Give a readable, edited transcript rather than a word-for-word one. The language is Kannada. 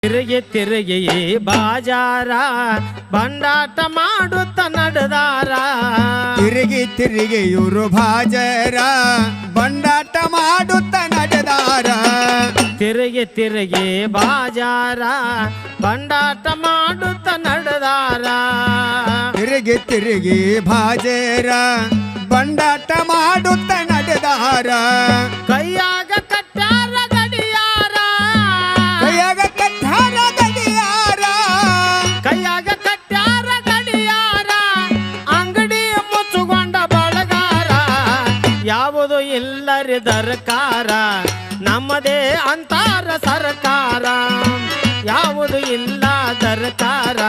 ತಿರುಗಿ ತಿರುಗಿ ಬಾಜಾರ ಬಂಡಾಟ ಮಾಡುತ್ತ ನಡೆದಾರ. ತಿರುಗಿ ತಿರುಗಿ ಇವರು ಬಾಜಾರ ಬಂಡಾಟ ಮಾಡುತ್ತ ನಡೆದಾರ. ತಿರುಗಿ ತಿರುಗಿ ಬಾಜಾರ ಬಂಡಾಟ ಮಾಡುತ್ತ ನಡೆದಾರ. ತಿರುಗಿ ತಿರುಗಿ ಬಾಜಾರ ಬಂಡಾಟ ಮಾಡುತ್ತ ನಡೆದಾರ. ಕೈಯಾಗ ಕಟ್ಟಾರ ಗಡಿಯಾರ, ಕೈಯಾಗ ಕಟ್ಟಾರ ಗಡಿಯಾರ, ಕೈಯಾಗ ಕಟ್ಟಾರ ಗಡಿಯಾರ, ಅಂಗಡಿ ಮುಚ್ಚುಕೊಂಡ ಬಳಗಾರ. ಯಾವುದು ಇಲ್ಲರಿ ದರ್ಕಾರ ನಮ್ಮದೇ ಅಂತಾರ ಸರ್ಕಾರ. ಯಾವುದು ಇಲ್ಲ ದರ್ಕಾರ